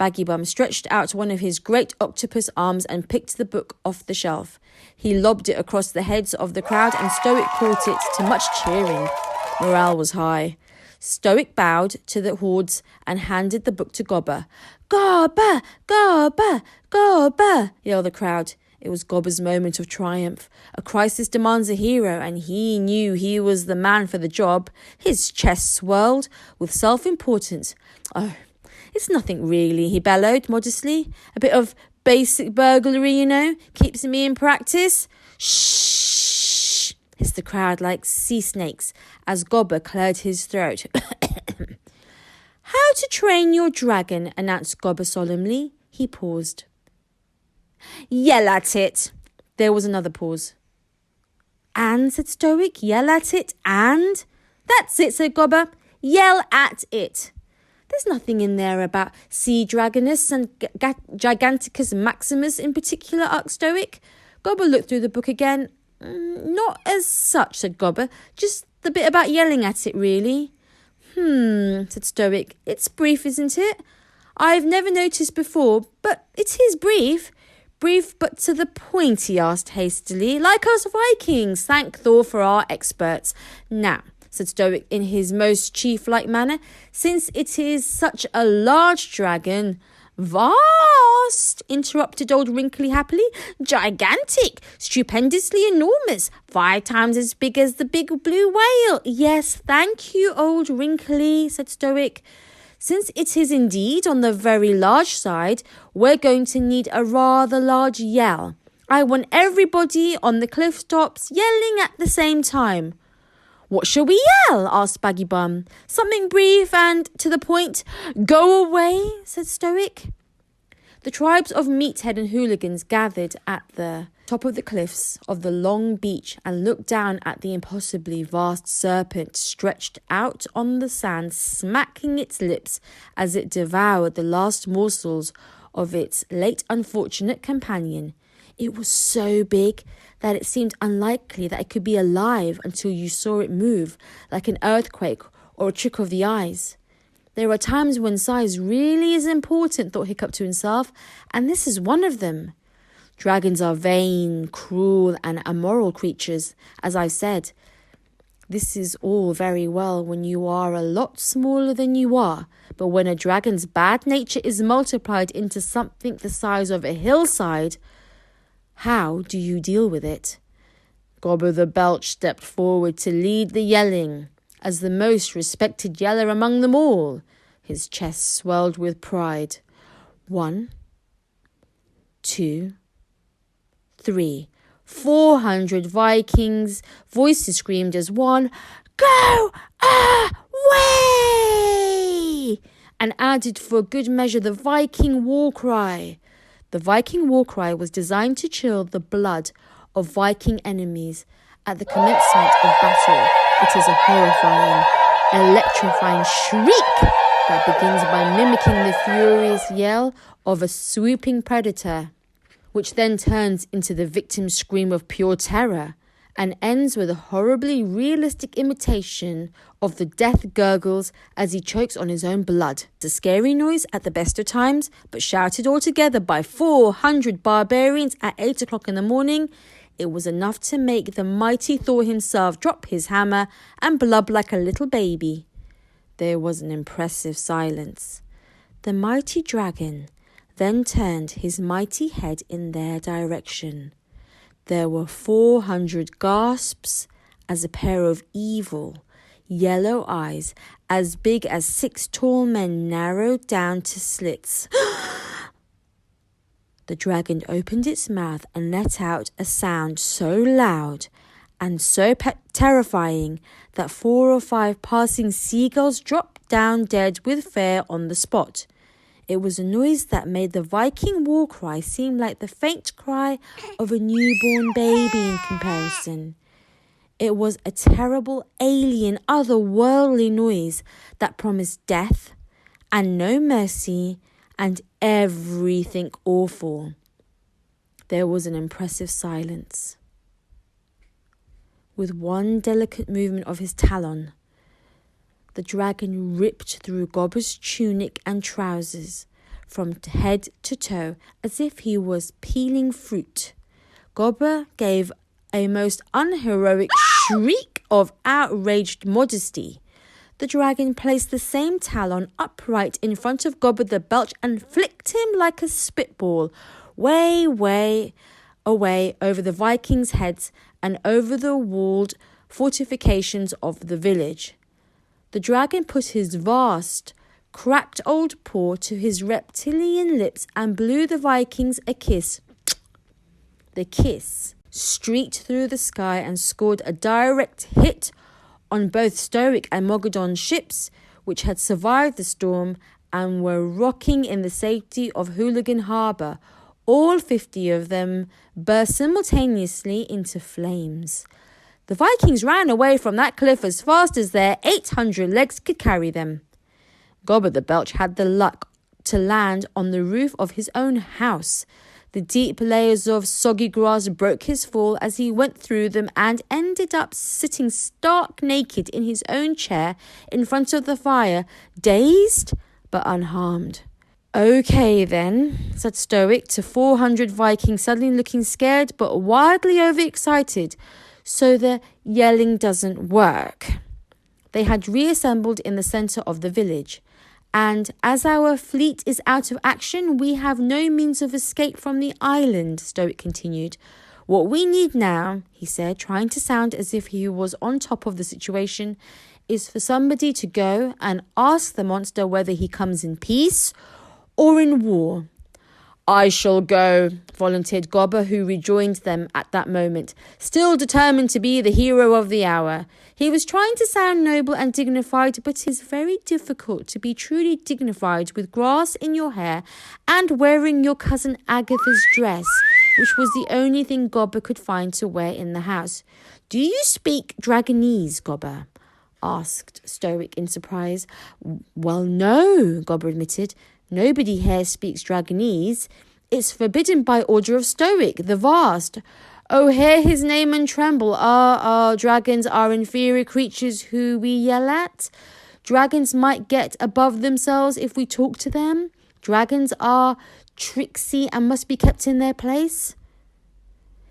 Baggy Bum stretched out one of his great octopus arms and picked the book off the shelf. He lobbed it across the heads of the crowd and Stoic caught it to much cheering. Morale was high. Stoic bowed to the hordes and handed the book to Gobber. "Gobber! Gobber! Gobber!" yelled the crowd. It was Gobber's moment of triumph. A crisis demands a hero, and he knew he was the man for the job. His chest swirled with self-importance. "Oh, it's nothing really," he bellowed modestly. "A bit of basic burglary, keeps me in practice." "Shh!" hissed the crowd like sea snakes as Gobber cleared his throat. "How to train your dragon," announced Gobber solemnly. He paused. "Yell at it." There was another pause. "And," said Stoic, "yell at it, and?" "That's it," said Gobber. "Yell at it." "There's nothing in there about Sea Dragonus and Giganticus Maximus in particular," asked Stoic. Gobber looked through the book again. "Not as such," said Gobber. "Just the bit about yelling at it, really." Said Stoic. "It's brief, isn't it? I've never noticed before, but it is brief." "Brief but to the point," he asked hastily. "Like us Vikings, thank Thor for our experts." "Now," said Stoic in his most chief-like manner, "since it is such a large dragon—" "Vast," interrupted old Wrinkly happily. "Gigantic, stupendously enormous, 5 times as big as the big blue whale." "Yes, thank you, old Wrinkly," said Stoic. "Since it is indeed on the very large side, we're going to need a rather large yell. I want everybody on the cliff tops yelling at the same time." "What shall we yell?" asked Baggy Bum. "Something brief and to the point." "Go away," said Stoic. The tribes of meathead and hooligans gathered at the top of the cliffs of the long beach and looked down at the impossibly vast serpent stretched out on the sand, smacking its lips as it devoured the last morsels of its late unfortunate companion. It was so big that it seemed unlikely that it could be alive until you saw it move, like an earthquake or a trick of the eyes. There are times when size really is important, thought Hiccup to himself, and this is one of them. Dragons are vain, cruel, and immoral creatures, as I've said. This is all very well when you are a lot smaller than you are, but when a dragon's bad nature is multiplied into something the size of a hillside, how do you deal with it? Gobber the Belch stepped forward to lead the yelling. As the most respected yeller among them all, his chest swelled with pride. 1, 2, 3, 400 Vikings' voices screamed as one, "Go away!" and added for good measure the Viking war cry. The Viking war cry was designed to chill the blood of Viking enemies at the commencement of battle. It is a horrifying, electrifying shriek that begins by mimicking the furious yell of a swooping predator, which then turns into the victim's scream of pure terror and ends with a horribly realistic imitation of the death gurgles as he chokes on his own blood. It's a scary noise at the best of times, but shouted all together by 400 barbarians at 8 o'clock in the morning, it was enough to make the mighty Thor himself drop his hammer and blub like a little baby. There was an impressive silence. The mighty dragon then turned his mighty head in their direction. There were 400 gasps as a pair of evil, yellow eyes as big as 6 tall men narrowed down to slits. The dragon opened its mouth and let out a sound so loud and so terrifying that 4 or 5 passing seagulls dropped down dead with fear on the spot. It was a noise that made the Viking war cry seem like the faint cry of a newborn baby in comparison. It was a terrible, alien, otherworldly noise that promised death and no mercy and everything awful. There was an impressive silence. With one delicate movement of his talon, the dragon ripped through Gobber's tunic and trousers, from head to toe, as if he was peeling fruit. Gobber gave a most unheroic shriek of outraged modesty. The dragon placed the same talon upright in front of Gobber the Belch and flicked him like a spitball, way away over the Vikings' heads and over the walled fortifications of the village. The dragon put his vast, cracked old paw to his reptilian lips and blew the Vikings a kiss. The kiss streaked through the sky and scored a direct hit on both Stoic and Mogadon's ships, which had survived the storm and were rocking in the safety of Hooligan Harbour. All 50 of them burst simultaneously into flames. The Vikings ran away from that cliff as fast as their 800 legs could carry them. Gobber the Belch had the luck to land on the roof of his own house. The deep layers of soggy grass broke his fall as he went through them and ended up sitting stark naked in his own chair in front of the fire, dazed but unharmed. "Okay then," said Stoic to 400 Vikings suddenly looking scared but wildly overexcited. "So the yelling doesn't work." They had reassembled in the centre of the village. "And as our fleet is out of action, we have no means of escape from the island," Stoic continued. "What we need now," he said, trying to sound as if he was on top of the situation, "is for somebody to go and ask the monster whether he comes in peace or in war." "I shall go," volunteered Gobber, who rejoined them at that moment, still determined to be the hero of the hour. He was trying to sound noble and dignified, but it is very difficult to be truly dignified with grass in your hair and wearing your cousin Agatha's dress, which was the only thing Gobber could find to wear in the house. "Do you speak Dragonese, Gobber?" asked Stoic in surprise. "Well, no," Gobber admitted. "Nobody here speaks Dragonese. It's forbidden by order of Stoic, the Vast. Oh, hear his name and tremble. Dragons are inferior creatures who we yell at. Dragons might get above themselves if we talk to them. Dragons are tricksy and must be kept in their place."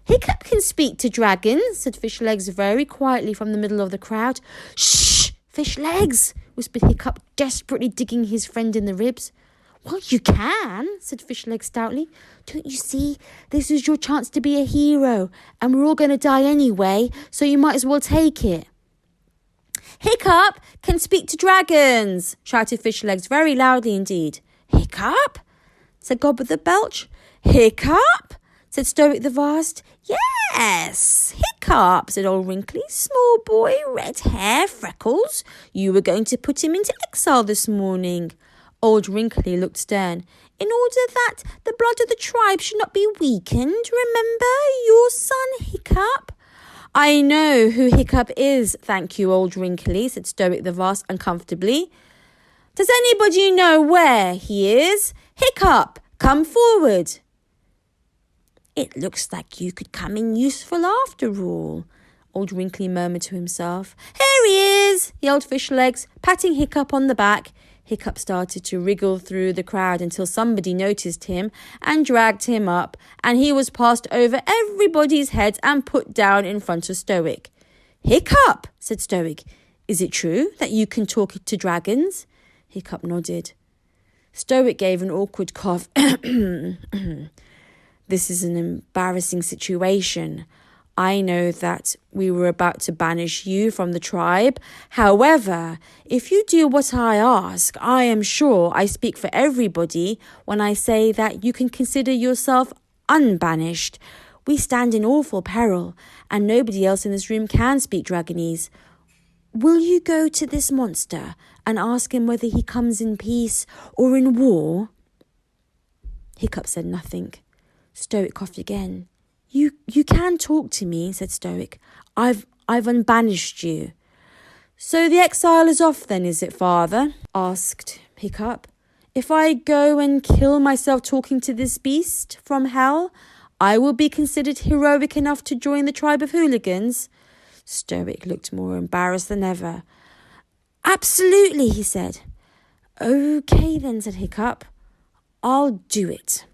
"Hiccup can speak to dragons," said Fishlegs very quietly from the middle of the crowd. "Shh, Fishlegs," whispered Hiccup, desperately digging his friend in the ribs. "Well, you can," said Fishlegs stoutly. "Don't you see? This is your chance to be a hero, and we're all going to die anyway, so you might as well take it." "Hiccup can speak to dragons," shouted Fishlegs very loudly indeed. "Hiccup?" said Gobber the Belch. "Hiccup?" said Stoic the Vast. "Yes, Hiccup," said old Wrinkly. "Small boy, red hair, freckles. You were going to put him into exile this morning." Old Wrinkly looked stern. "In order that the blood of the tribe should not be weakened, remember your son Hiccup." "I know who Hiccup is, thank you, old Wrinkly," said Stoic the Vast uncomfortably. "Does anybody know where he is? Hiccup, come forward." "It looks like you could come in useful after all," old Wrinkly murmured to himself. "Here he is," yelled Fishlegs, patting Hiccup on the back. Hiccup started to wriggle through the crowd until somebody noticed him and dragged him up, and he was passed over everybody's heads and put down in front of Stoic. "Hiccup," said Stoic, "is it true that you can talk to dragons?" Hiccup nodded. Stoic gave an awkward cough. "This is an embarrassing situation. I know that we were about to banish you from the tribe. However, if you do what I ask, I am sure I speak for everybody when I say that you can consider yourself unbanished. We stand in awful peril, and nobody else in this room can speak Dragonese. Will you go to this monster and ask him whether he comes in peace or in war?" Hiccup said nothing. Stoic coughed again. You can talk to me," said Stoic. I've unbanished you." "So the exile is off then, is it, father?" asked Hiccup. "If I go and kill myself talking to this beast from hell, I will be considered heroic enough to join the tribe of hooligans?" Stoic looked more embarrassed than ever. "Absolutely," he said. "Okay then," said Hiccup. I'll do it.